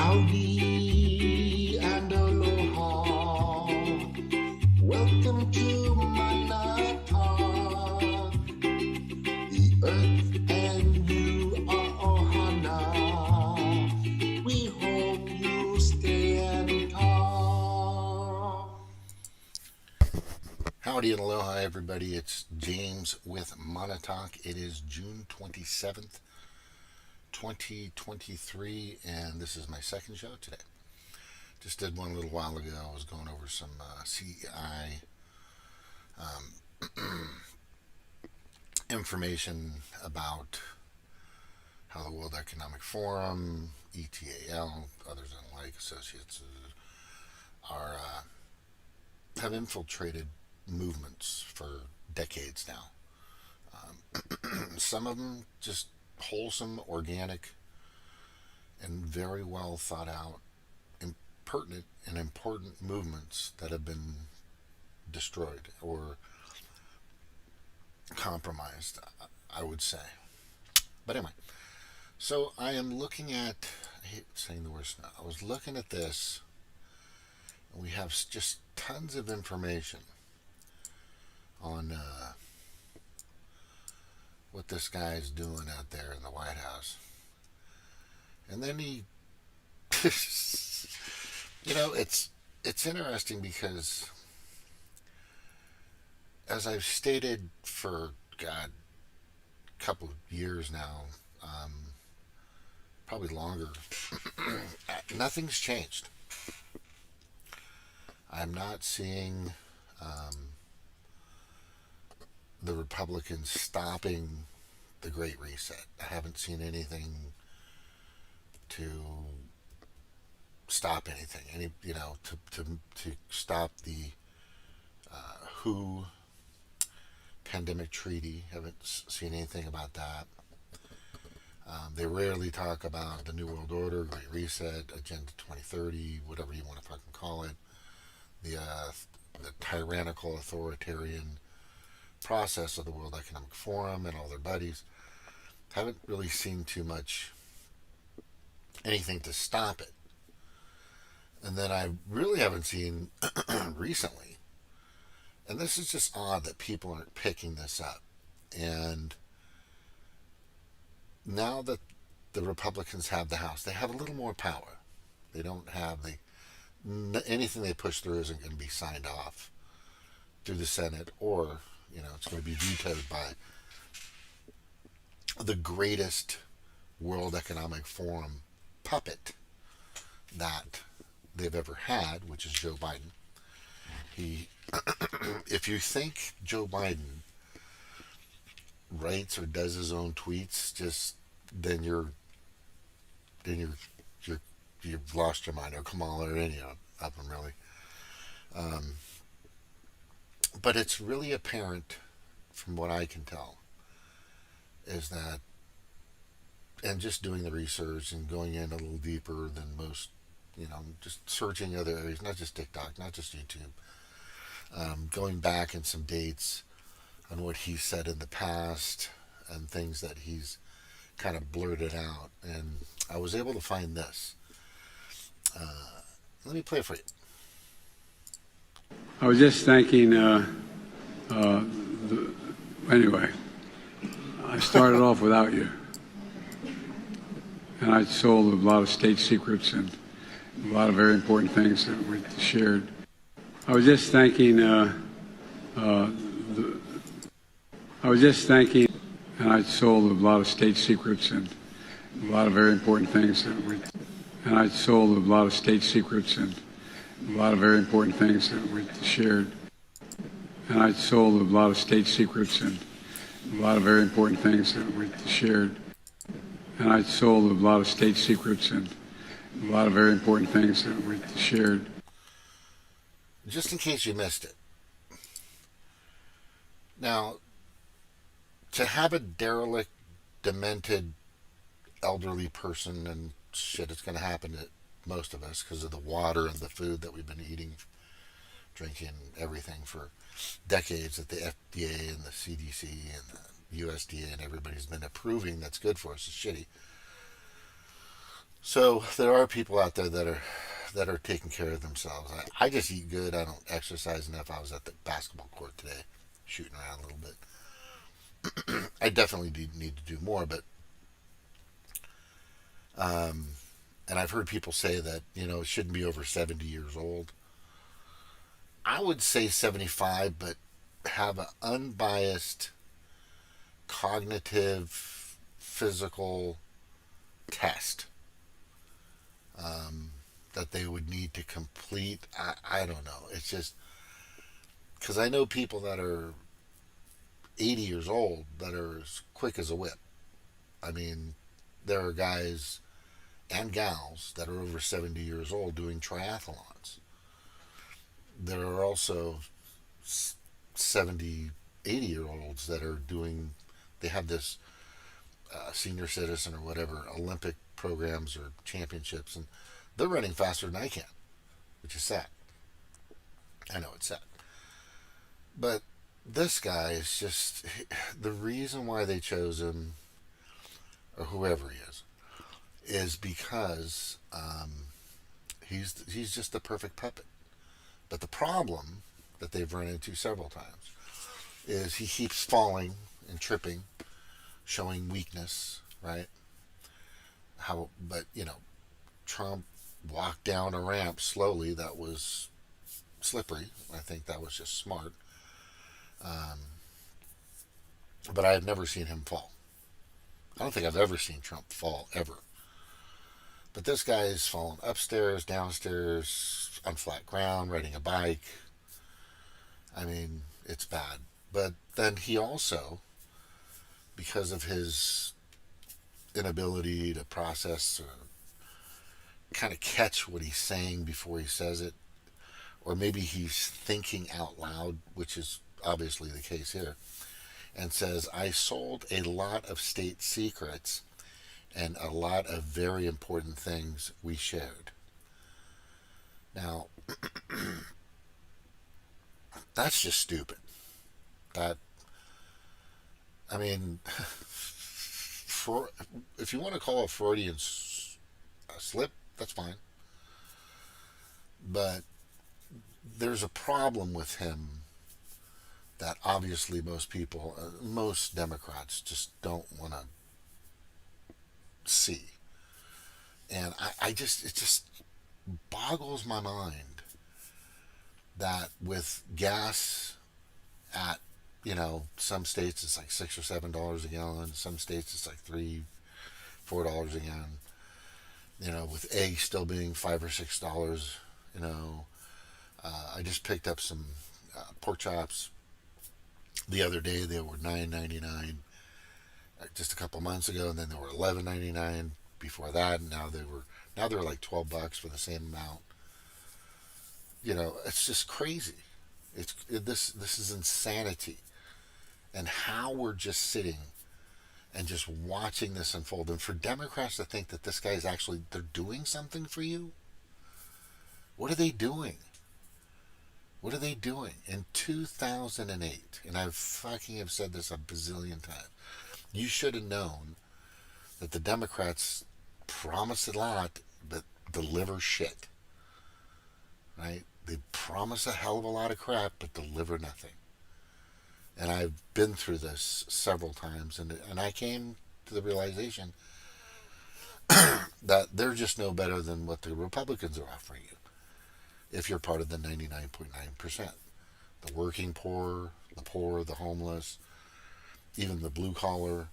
Howdy and aloha. Welcome to Manata. The earth and you are ohana. We hope you stay and talk. Howdy and aloha, everybody. It's James with Montauk. It is June 27th, 2023, and this is my second show today. Just did one a little while ago. I was going over some CEI information about how the World Economic Forum, ETAL, others unlike associates, have infiltrated movements for decades now. Some of them just wholesome, organic, and very well thought out, and pertinent and important movements that have been destroyed or compromised, I would say. But anyway, so I am looking at, I hate saying the word snow, I was looking at this, and we have just tons of information on what this guy is doing out there in the White House. And then he, it's interesting because, as I've stated for, a couple of years now, probably longer, nothing's changed. I'm not seeing the Republicans stopping the Great Reset. I haven't seen anything to stop anything. To stop the WHO pandemic treaty. Haven't seen anything about that. They rarely talk about the New World Order, Great Reset, Agenda 2030, whatever you want to fucking call it. The tyrannical, authoritarian process of the World Economic Forum and all their buddies. Haven't really seen too much anything to stop it. And then I really haven't seen recently, and this is just odd that people aren't picking this up. And now that the Republicans have the House, they have a little more power. They don't have anything they push through isn't going to be signed off through the Senate, or it's going to be vetoed by the greatest World Economic Forum puppet that they've ever had, which is Joe Biden. If you think Joe Biden writes or does his own tweets, then you've lost your mind, or Kamala, or any of them really. But it's really apparent, from what I can tell, is that, and just doing the research and going in a little deeper than most, just searching other areas, not just TikTok, not just YouTube, going back in some dates on what he said in the past and things that he's kind of blurted out. And I was able to find this. Let me play it for you. I was just thinking, anyway, I started off without you. And I sold a lot of state secrets and a lot of very important things that we shared. I was just thinking, and I sold a lot of state secrets and a lot of very important things that we shared. And I sold a lot of state secrets and a lot of very important things that we shared. And I sold a lot of state secrets and a lot of very important things that we shared. Just in case you missed it. Now, to have a derelict, demented, elderly person, and shit, it's going to happen to most of us because of the water and the food that we've been eating, drinking, everything for decades that the FDA and the CDC and the USDA and everybody's been approving that's good for us is shitty. So there are people out there that are taking care of themselves. I just eat good. I don't exercise enough. I was at the basketball court today, shooting around a little bit. I definitely need to do more, but um, and I've heard people say that it shouldn't be over 70 years old. I would say 75, but have an unbiased cognitive physical test that they would need to complete. I don't know. It's just because I know people that are 80 years old that are as quick as a whip. I mean, there are guys and gals that are over 70 years old doing triathlons. There are also 70, 80-year olds that are doing, they have this senior citizen or whatever, Olympic programs or championships, and they're running faster than I can, which is sad. I know it's sad. But this guy is just, the reason why they chose him, or whoever he is because he's just the perfect puppet. But the problem that they've run into several times is he keeps falling and tripping, showing weakness, right? But Trump walked down a ramp slowly that was slippery. I think that was just smart. Um, but I have never seen him fall. I don't think I've ever seen Trump fall ever. But this guy's fallen upstairs, downstairs, on flat ground, riding a bike. I mean, it's bad. But then he also, because of his inability to process or kind of catch what he's saying before he says it, or maybe he's thinking out loud, which is obviously the case here, and says, I sold a lot of state secrets and a lot of very important things we shared. Now, that's just stupid. That, I mean, for if you want to call a Freudian slip, that's fine. But there's a problem with him that obviously most Democrats just don't want to see. And it just boggles my mind that with gas at, some states it's like $6 or $7 a gallon. Some states it's like $3, $4 a gallon. With eggs still being $5 or $6. I just picked up some pork chops the other day. They were $9.99 just a couple months ago, and then they were $11.99 before that, and now they're like $12 for the same amount. It's just crazy. This is insanity, and how we're just sitting and just watching this unfold. And for Democrats to think that this guy is actually they're doing something for you, what are they doing? What are they doing? In 2008, and I fucking have said this a bazillion times, you should have known that the Democrats promise a lot but deliver shit. Right? They promise a hell of a lot of crap but deliver nothing. And I've been through this several times, and I came to the realization that they're just no better than what the Republicans are offering you if you're part of the 99.9%. The working poor, the homeless, even the blue collar,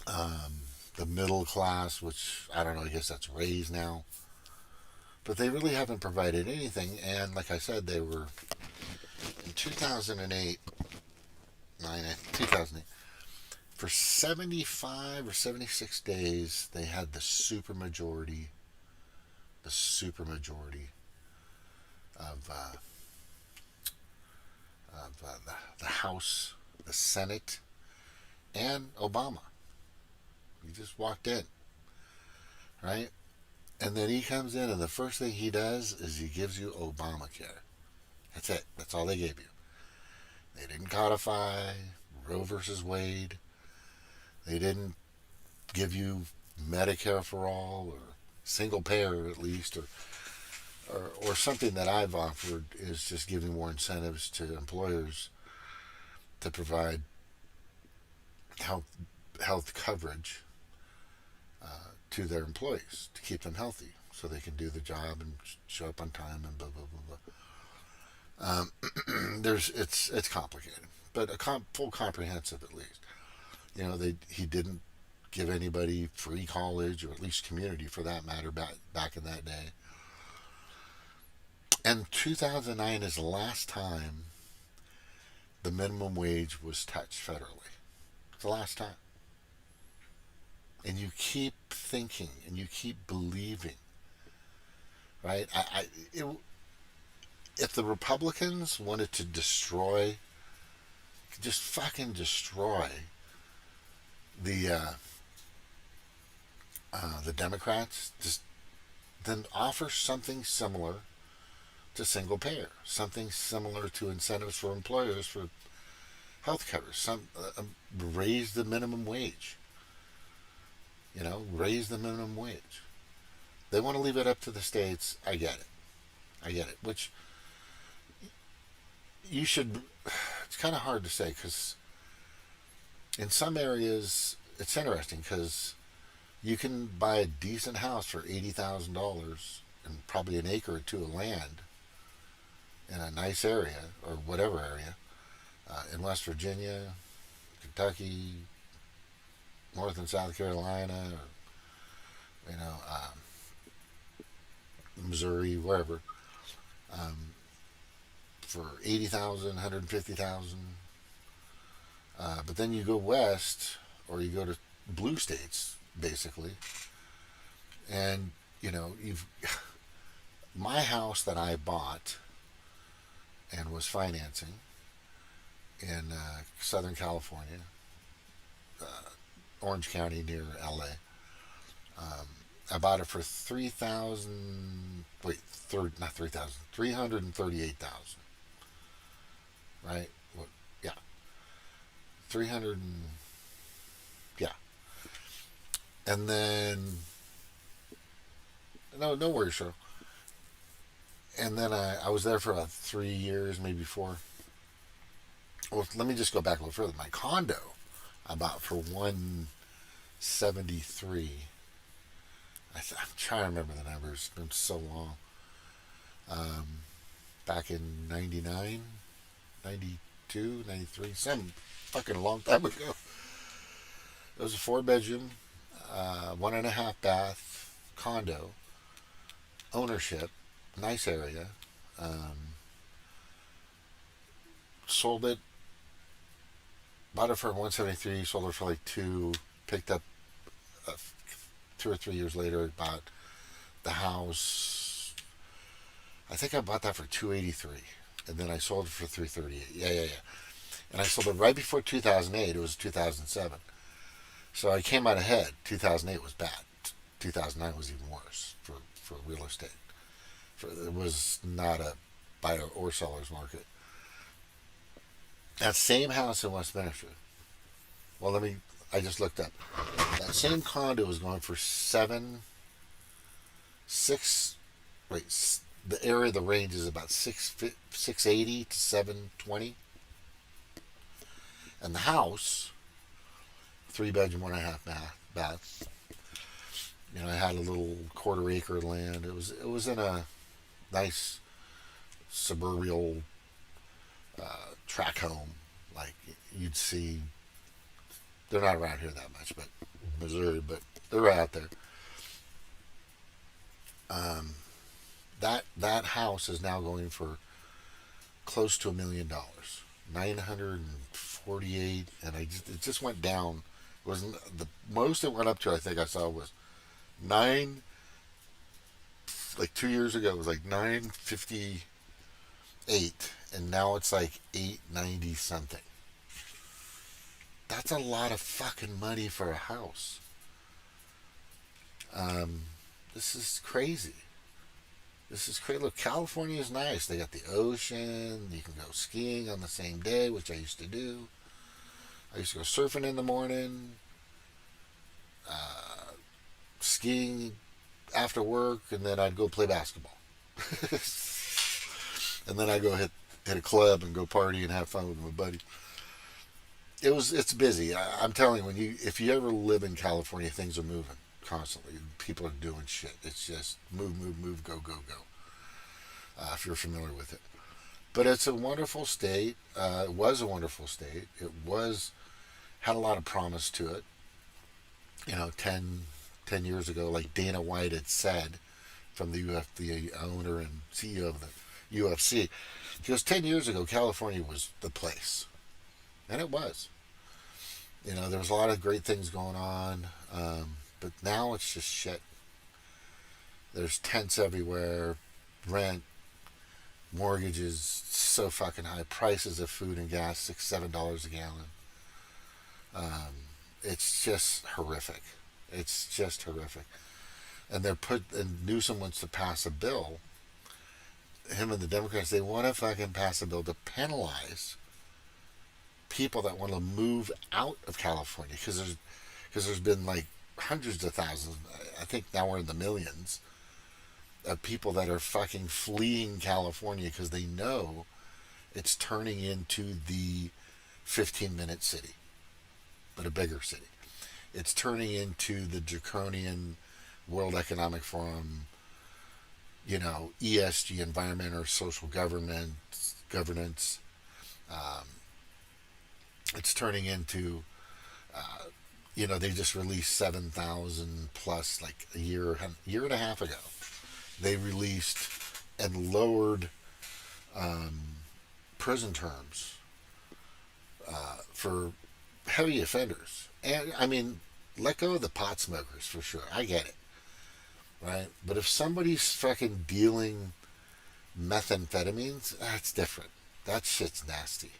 the middle class, which I don't know, I guess that's raised now. But they really haven't provided anything. And like I said, they were in 2008, 2008, for 75 or 76 days, they had the supermajority of the House, the Senate, and Obama. He just walked in, right? And then he comes in, and the first thing he does is he gives you Obamacare. That's it. That's all they gave you. They didn't codify Roe versus Wade. They didn't give you Medicare for all, or single payer at least, or something that I've offered is just giving more incentives to employers to provide health coverage to their employees to keep them healthy, so they can do the job and show up on time and blah blah blah blah. It's complicated, but full comprehensive at least. He didn't give anybody free college, or at least community for that matter, back in that day. And 2009 is the last time the minimum wage was touched federally. It's the last time. And you keep thinking and you keep believing, right? If the Republicans wanted to just fucking destroy the Democrats, just then offer something similar to single payer, something similar to incentives for employers for health coverage, raise the minimum wage. Raise the minimum wage. They want to leave it up to the states. I get it. Which you should. It's kind of hard to say, because in some areas it's interesting, because you can buy a decent house for $80,000 and probably an acre or two of land in a nice area, or whatever area, in West Virginia, Kentucky, North and South Carolina, or Missouri, wherever, for 80,000, 150,000. But then you go west, or you go to blue states, basically, and you've my house that I bought and was financing in Southern California, Orange County near LA. I bought it for 3,000. Wait, not 3,000. 338,000. Right? What? Yeah. 300. Yeah. And then no worries, Cheryl. And then I was there for about 3 years, maybe 4. Well, let me just go back a little further. My condo I bought for 173. I'm trying to remember the numbers. It's been so long. Back in 99, 92, 93, some fucking long time ago. It was a 4-bedroom, 1.5 bath condo, ownership, nice area. Sold it, bought it for 173, sold it for like 2, picked up 2 or 3 years later, bought the house. I think I bought that for 283, and then I sold it for 338. Yeah. And I sold it right before 2008. It was 2007. So I came out ahead. 2008 was bad. 2009 was even worse for real estate. It was not a buyer or seller's market. That same house in Westminster. Well, I just looked up. That same condo was going for the area, the range is about 680 to 720. And the house, 3-bedroom, 1.5 bath. I had a little 1/4 acre land. It was in a nice suburban track home, like you'd see. They're not around here that much, but Missouri, but they're out there. That house is now going for close to $1 million, 948, and it just went down. It was the most it went up to. I think I saw was 9. Like 2 years ago, it was like 958, and now it's like 890 something. That's a lot of fucking money for a house. This is crazy. Look, California is nice. They got the ocean. You can go skiing on the same day, which I used to do. I used to go surfing in the morning. skiing after work, and then I'd go play basketball. And then I go hit a club and go party and have fun with my buddy. It's busy. I'm telling you, if you ever live in California, things are moving constantly. People are doing shit. It's just move, move, move, go, go, go. If you're familiar with it, but it's a wonderful state. It was a wonderful state. Had a lot of promise to it. 10 years ago, like Dana White had said, from the owner and CEO of the UFC. He goes, 10 years ago, California was the place. And it was. There was a lot of great things going on. But now it's just shit. There's tents everywhere, rent, mortgages so fucking high, prices of food and gas, $6-7 a gallon. It's just horrific. It's just horrific. And Newsom wants to pass a bill. Him and the Democrats, they want to fucking pass a bill to penalize people that want to move out of California, because there's been like hundreds of thousands. I think now we're in the millions of people that are fucking fleeing California because they know it's turning into the 15-minute city, but a bigger city. It's turning into the draconian World Economic Forum, ESG, environment or social governance. It's turning into, they just released 7,000 plus, like a year and a half ago. They released and lowered prison terms for heavy offenders. And, I mean, let go of the pot smokers for sure. I get it. Right? But if somebody's fucking dealing methamphetamines, that's different. That shit's nasty.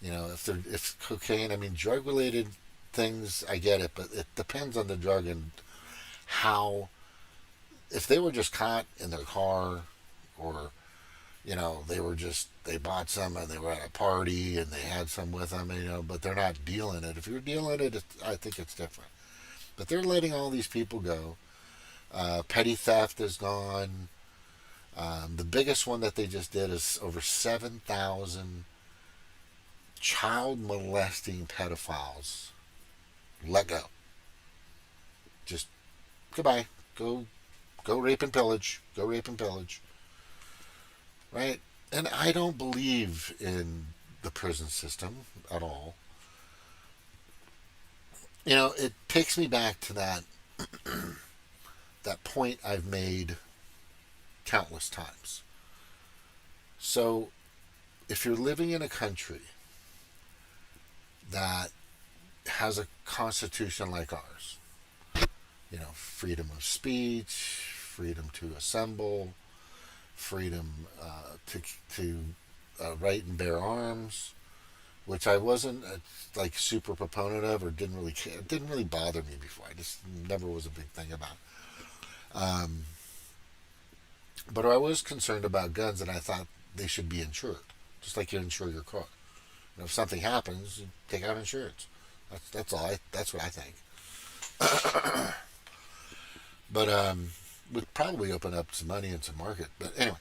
If cocaine, I mean, drug-related things, I get it, but it depends on the drug and how. If they were just caught in their car, or they bought some and they were at a party and they had some with them, but they're not dealing it. If you're dealing it, I think it's different. But they're letting all these people go. Petty theft is gone. The biggest one that they just did is over 7,000 child molesting pedophiles let go. Just goodbye. Go rape and pillage. Go rape and pillage. Right? And I don't believe in the prison system at all. It takes me back to that that point I've made countless times. So, if you're living in a country that has a constitution like ours, freedom of speech, freedom to assemble, freedom to write and bear arms, which I wasn't like super proponent of, or didn't really care. It didn't really bother me before. I just never was a big thing about. But I was concerned about guns, and I thought they should be insured, just like you insure your car. If something happens, you take out insurance. That's all. That's what I think. But would probably open up some money and some market. But anyway,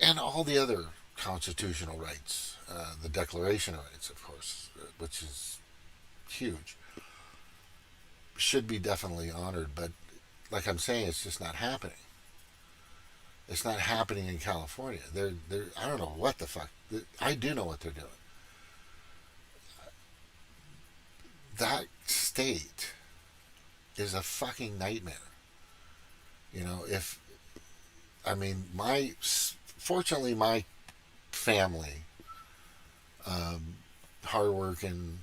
and all the other constitutional rights, the Declaration of Rights, of course, which is huge, should be definitely honored. But like I'm saying, it's just not happening. It's not happening in California. They're I don't know what the fuck. I do know what they're doing. That state is a fucking nightmare. Fortunately, my family, hardworking,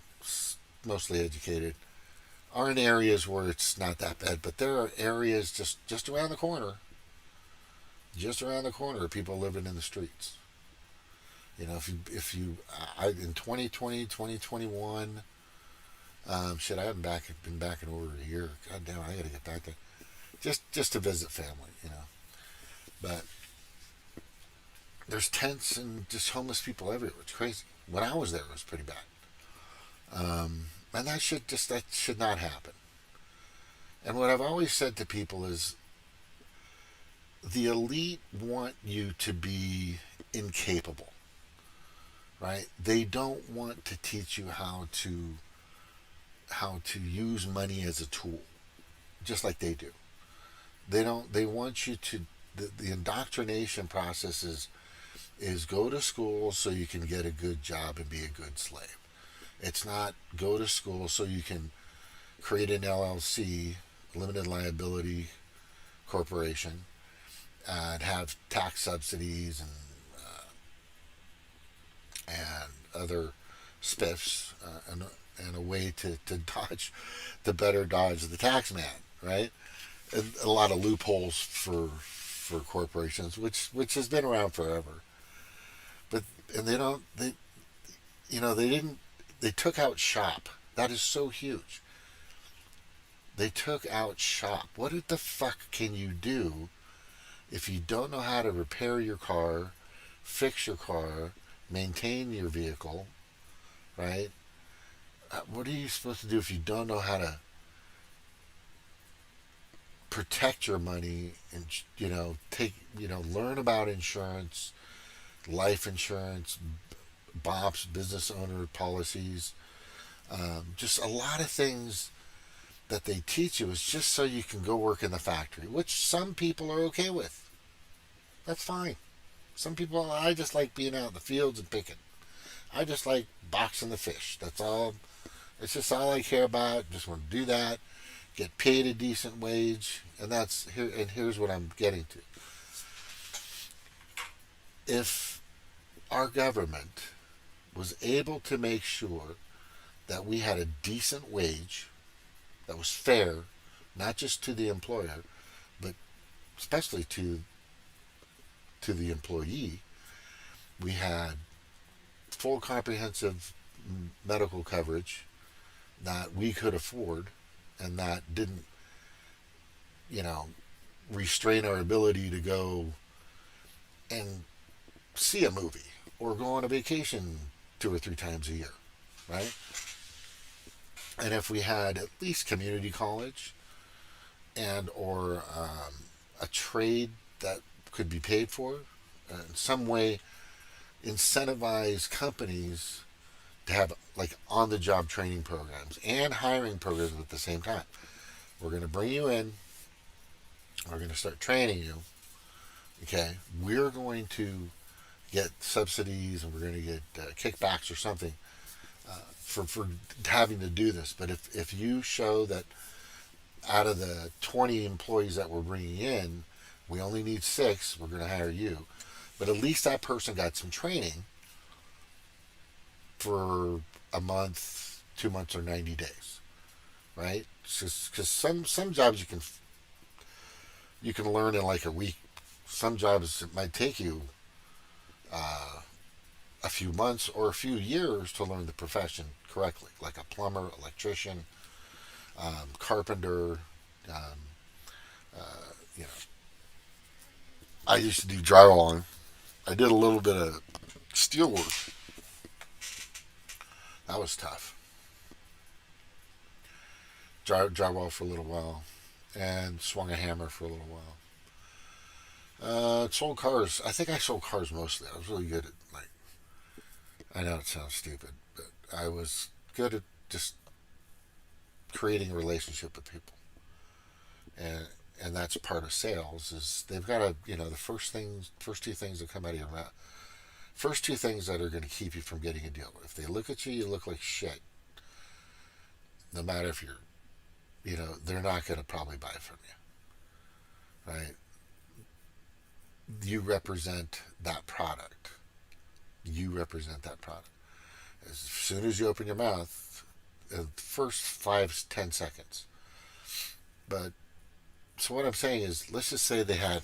mostly educated, are in areas where it's not that bad. But there are areas just around the corner. Just around the corner, people living in the streets. In 2020, 2021, shit, I haven't been back in over a year. God damn, I gotta get back there, just to visit family, But there's tents and just homeless people everywhere. It's crazy. When I was there, it was pretty bad. And that should not happen. And what I've always said to people is the elite want you to be incapable, right? They don't want to teach you how to use money as a tool, just like they do. They don't. They want you to. The indoctrination process is go to school so you can get a good job and be a good slave. It's not go to school so you can create an LLC, limited liability corporation, and have tax subsidies and other spiffs and a way to dodge the tax man, right? And a lot of loopholes for corporations, which has been around forever. But and they don't they didn't they took out shop. That is so huge. They took out shop. What the fuck can you do if you don't know how to repair your car, fix your car, maintain your vehicle, right? What are you supposed to do if you don't know how to protect your money and learn about insurance, life insurance, BOPs, business owner policies, just a lot of things that they teach you is just so you can go work in the factory, which some people are okay with. That's fine. Some people, I just like being out in the fields and picking. I just like boxing the fish. That's all. It's just all I care about. Just want to do that, get paid a decent wage, and that's here. And here's what I'm getting to. If our government was able to make sure that we had a decent wage that was fair, not just to the employer, but especially to the employee, we had full comprehensive medical coverage that we could afford and that didn't, restrain our ability to go and see a movie or go on a vacation 2 or 3 times a year, right? And if we had at least community college and or a trade that could be paid for, in some way incentivize companies to have like on the job training programs and hiring programs at the same time. We're going to bring you in, we're going to start training you. Okay, we're going to get subsidies and we're going to get kickbacks or something for having to do this. But if you show that out of the 20 employees that we're bringing in, we only need 6, we're going to hire you. But at least that person got some training for a month, 2 months, or 90 days, right? Because some jobs you can learn in like a week. Some jobs it might take you a few months or a few years to learn the profession correctly, like a plumber, electrician, carpenter. Um, you know, I used to do drywalling. I did a little bit of steel work. That was tough. Drywall for a little while, and swung a hammer for a little while. Sold cars. I think I sold cars mostly. I was really good at like. I know it sounds stupid, but I was good at just creating a relationship with people, and that's part of sales. Is they've got to the first 2 things that come out of your mouth, first 2 things that are going to keep you from getting a deal. If they look at you, you look like shit. No matter if they're not going to probably buy from you, right? You represent that product. You represent that product. As soon as you open your mouth, the first 5-10 seconds. But so what I'm saying is, let's just say they had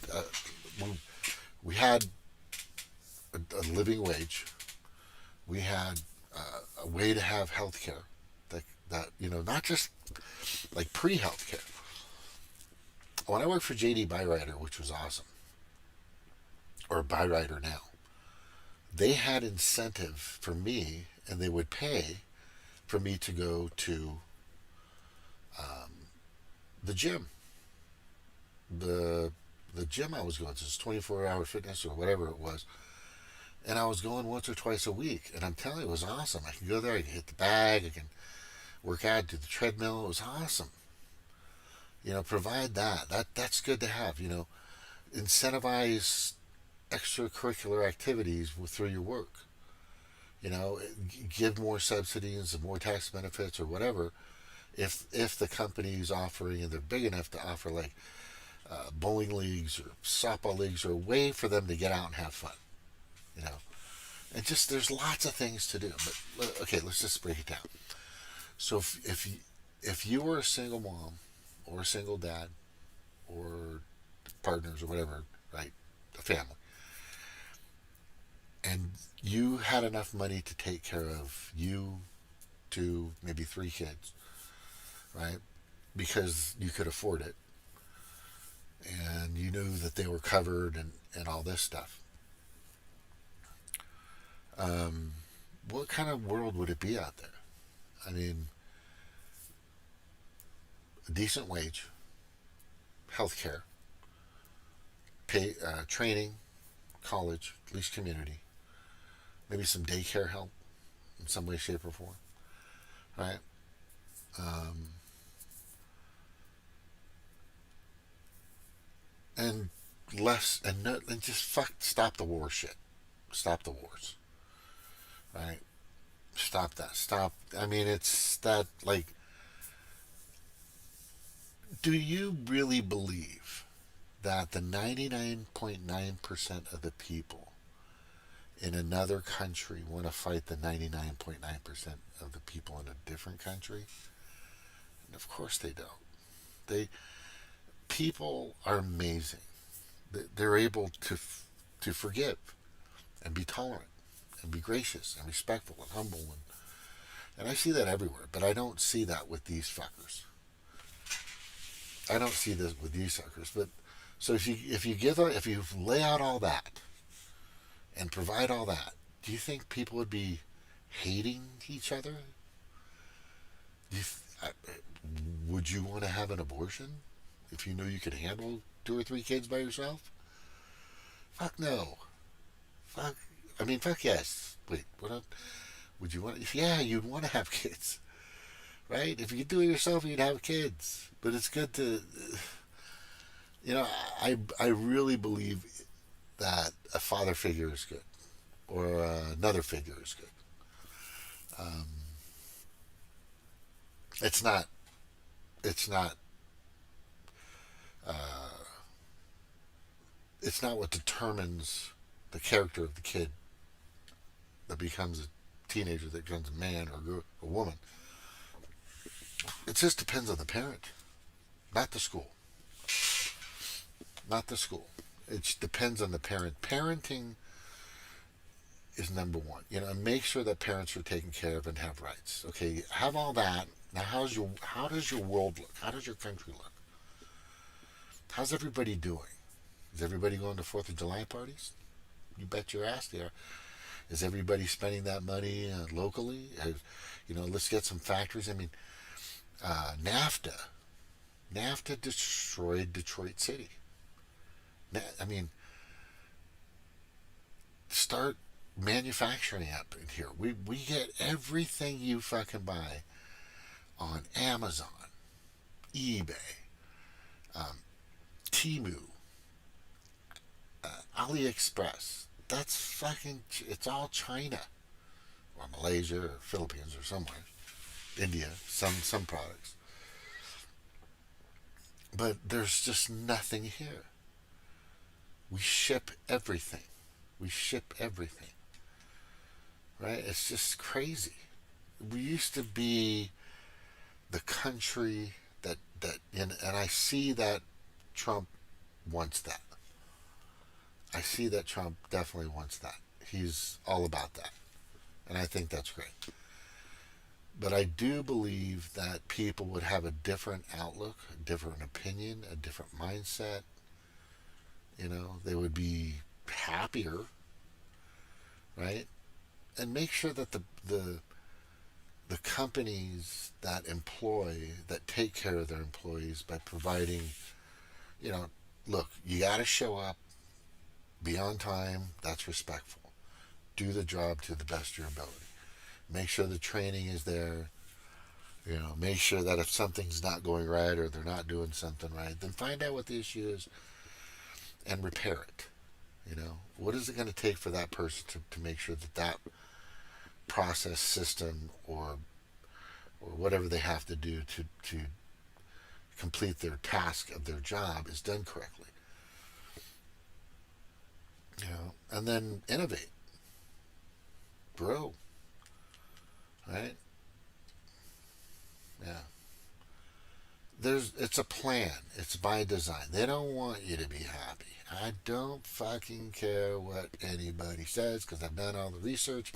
we had a living wage. We had a way to have health care that not just like pre-health care. When I worked for JD Byrider, which was awesome, or Byrider now, they had incentive for me, and they would pay for me to go to the gym, the the gym I was going to, this 24-hour fitness or whatever it was, and I was going once or twice a week, and I'm telling you, it was awesome. I can go there, I can hit the bag, I can work out, do the treadmill. It was awesome. Provide that's good to have. Incentivize extracurricular activities through your work. you know Give more subsidies and more tax benefits or whatever, if the company's offering and they're big enough to offer, like, bowling leagues or softball leagues, or a way for them to get out and have fun. you know and just, there's lots of things to do. But okay, let's just break it down. So if you were a single mom or a single dad or partners or whatever, right, a family, and you had enough money to take care of you, two, maybe three kids, right, because you could afford it, and you knew that they were covered, and all this stuff, what kind of world would it be out there? I mean, a decent wage, health care, pay, training, college, at least community, maybe some daycare help in some way, shape, or form, right? Um, and less, and no, and just stop the war shit, stop the wars, right? Stop that. Stop. I mean, it's that, like, do you really believe that the 99.9% of the people in another country want to fight the 99.9% of the people in a different country? And of course they don't. They People are amazing. They're able to forgive and be tolerant and be gracious and respectful and humble, and I see that everywhere. But I don't see that with these fuckers. I don't see this with these suckers. But so if you lay out all that and provide all that, do you think people would be hating each other? Do you, I, would you want to have an abortion if you knew you could handle two or three kids by yourself? Fuck no. Fuck. I mean, fuck yes. Wait, what? Would you want? Yeah, you'd want to have kids, right? If you could do it yourself, you'd have kids. But it's good to, I really believe that a father figure is good, or another figure is good. Um, it's not. It's not. Uh, it's not what determines the character of the kid that becomes a teenager, that becomes a man or a woman. It just depends on the parent, not the school. Not the school. It depends on the parent. Parenting is number one. Make sure that parents are taken care of and have rights. Okay, have all that. Now, how does your world look? How does your country look? How's everybody doing? Is everybody going to 4th of July parties? You bet your ass they are. Is everybody spending that money locally? Let's get some factories. I mean, NAFTA. NAFTA destroyed Detroit City. I mean, start manufacturing up in here. We get everything you fucking buy on Amazon, eBay, Temu, AliExpress. That's fucking. It's all China, or Malaysia, or Philippines, or somewhere. India. Some products. But there's just nothing here. We ship everything. We ship everything. Right? It's just crazy. We used to be the country and I see that Trump wants that. I see that Trump definitely wants that. He's all about that. And I think that's great. But I do believe that people would have a different outlook, a different opinion, a different mindset. They would be happier, right? And make sure that the companies that take care of their employees by providing, look, you got to show up, be on time, that's respectful. Do the job to the best of your ability. Make sure the training is there. Make sure that if something's not going right or they're not doing something right, then find out what the issue is and repair it. What is it going to take for that person to make sure that process, system, or whatever they have to do to complete their task of their job is done correctly. And then innovate, grow, right? Yeah. It's a plan. It's by design. They don't want you to be happy. I don't fucking care what anybody says because I've done all the research.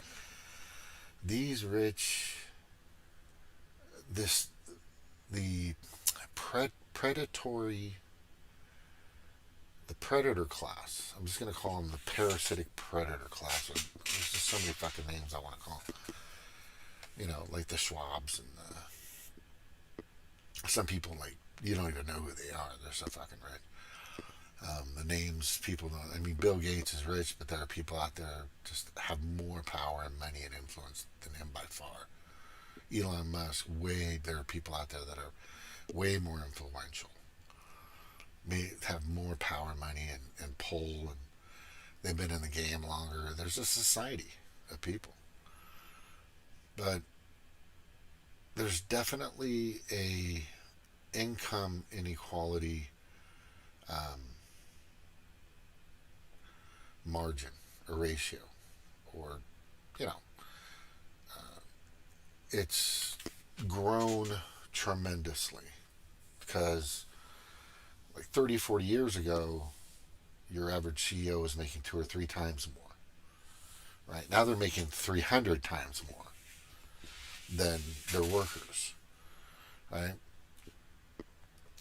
These rich, the predatory, the predator class. I'm just going to call them the parasitic predator class. There's just so many fucking names I want to call them. Like the Schwabs and some people, like, you don't even know who they are. They're so fucking rich. The names people don't. I mean, Bill Gates is rich, but there are people out there just have more power and money and influence than him by far. Elon Musk, there are people out there that are way more influential. May have more power, money, and pull, and they've been in the game longer. There's a society of people. But there's definitely a income inequality margin or ratio, or it's grown tremendously because like 30-40 years ago your average CEO was making 2 or 3 times more. Right now they're making 300 times more than their workers. Right?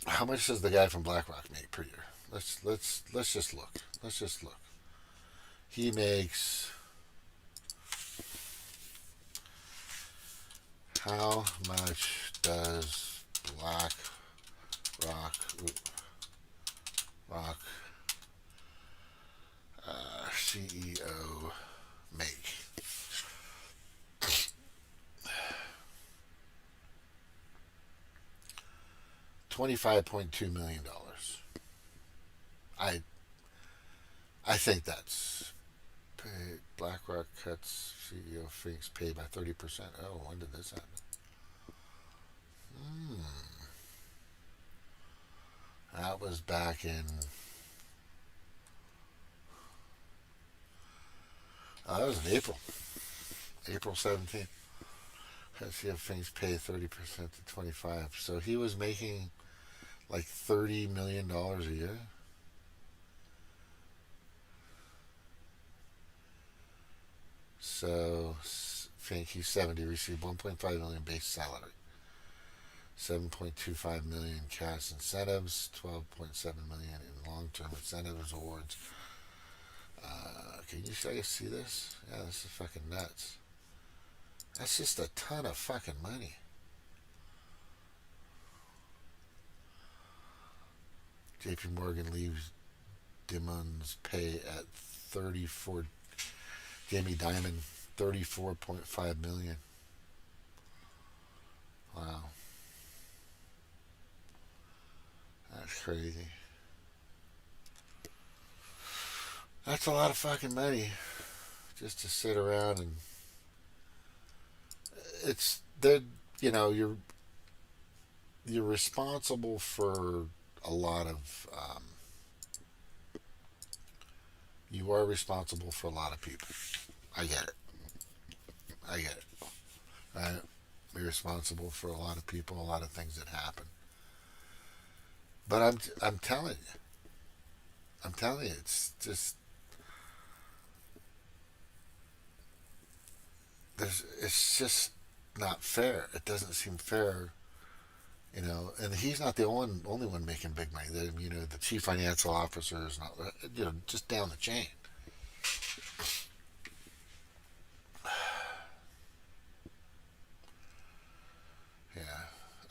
How much does the guy from BlackRock make per year? Let's just look. He makes, how much does BlackRock CEO make? $25.2 million. I think that's paid. BlackRock cuts CEO Fink's pay by 30%. Oh, when did this happen? That was back in. That was in April 17th. CEO Fink's pay 30% to 25. So he was making like $30 million a year. So Fink, he's 70, received 1.5 million base salary, 7.25 million cash incentives, 12.7 million in long-term incentives awards. Can you guys see this? Yeah, this is fucking nuts. That's just a ton of fucking money. JP Morgan leaves Dimon's pay at 34. Jamie Dimon, 34.5 million. Wow. That's crazy. That's a lot of fucking money just to sit around and it's that you're responsible for a lot of you are responsible for a lot of people. I get it. Right? You're responsible for a lot of people, a lot of things that happen. But I'm telling you, it's just it's just not fair. It doesn't seem fair, and he's not the only one making big money. The chief financial officer is not, just down the chain.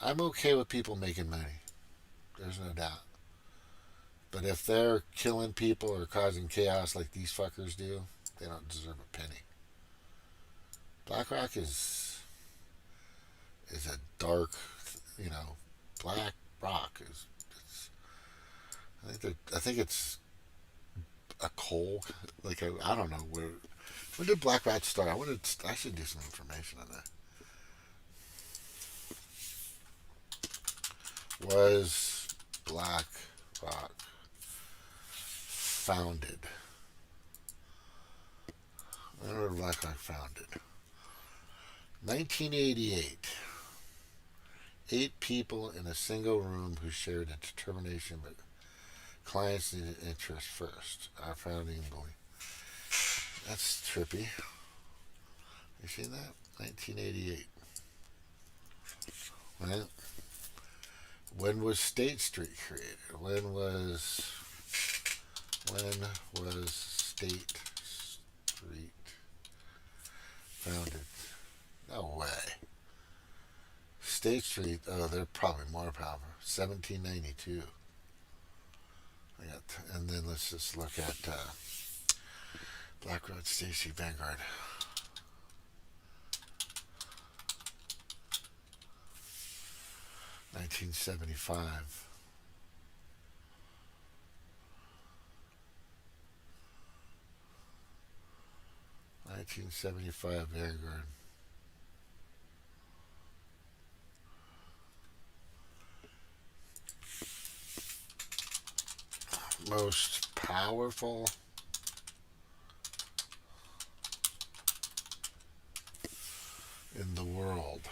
I'm okay with people making money. There's no doubt. But if they're killing people or causing chaos like these fuckers do, they don't deserve a penny. BlackRock is a dark, you know, black rock is. It's, I think it's a coal. Like I don't know where. When did BlackRock start? I should do some information on that. Was BlackRock founded? When was BlackRock founded? 1988. 8 people in a single room who shared a determination that clients needed interest first. Our founding belief. That's trippy. You seen that? 1988. Right? When was State Street created? When was State Street founded? No way. State Street, oh, they're probably more powerful. 1792. And then let's just look at BlackRock, State Street, Vanguard. $1975. 1975 Vanguard. Most powerful in the world.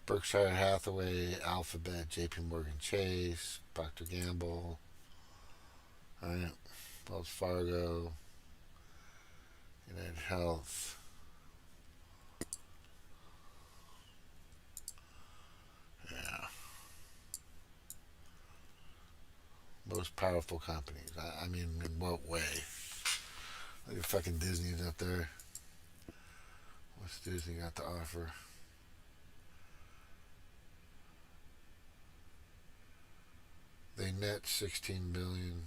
Berkshire Hathaway, Alphabet, JP Morgan Chase, Procter Gamble, right? Wells Fargo, United Health. Yeah. Most powerful companies. I mean, in what way? Look at fucking Disney's up there. What's Disney got to offer? They net 16 billion.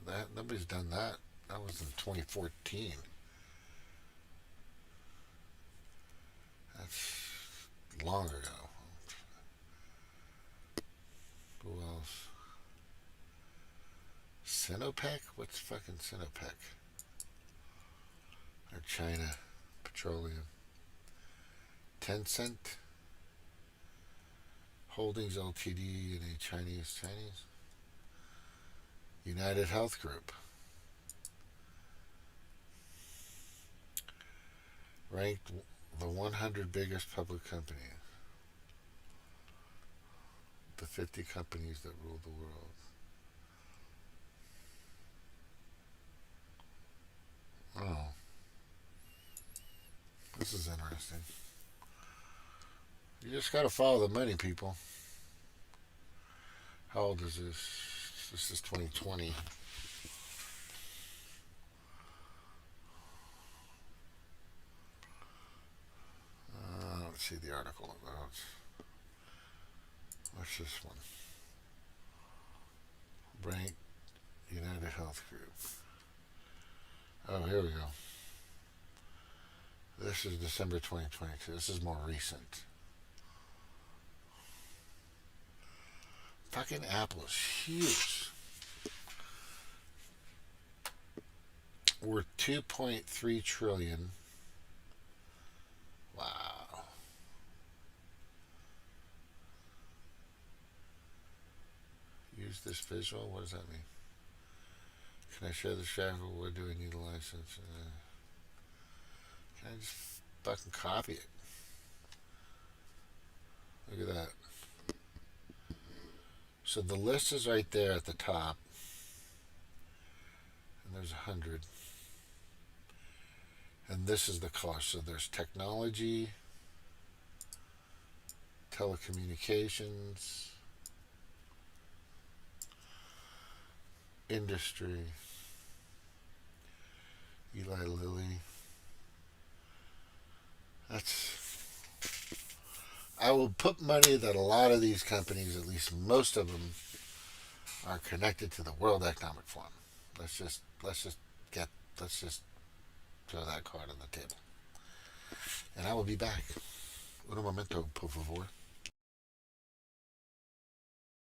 That nobody's done that. That was in 2014. That's long ago. Who else? Sinopec? What's fucking Sinopec? Or China Petroleum. Tencent Holdings Ltd. and a Chinese. United Health Group. Ranked the 100 biggest public companies. The 50 companies that rule the world. Oh. This is interesting. You just gotta follow the money, people. How old is this? This is 2020. Let's see the article about. What's this one? Rank United Health Group. Oh, here we go. This is December 2022. This is more recent. Fucking Apple is huge. Worth 2.3 trillion. Wow. Use this visual. What does that mean? Can I share the graphic? Where do I need a license? Can I just fucking copy it? Look at that. So the list is right there at the top. And there's 100. And this is the cost. So there's technology, telecommunications, industry, Eli Lilly. I will put money that a lot of these companies, at least most of them, are connected to the World Economic Forum. Get let's just throw that card on the table. And I will be back. Un momento, por favor.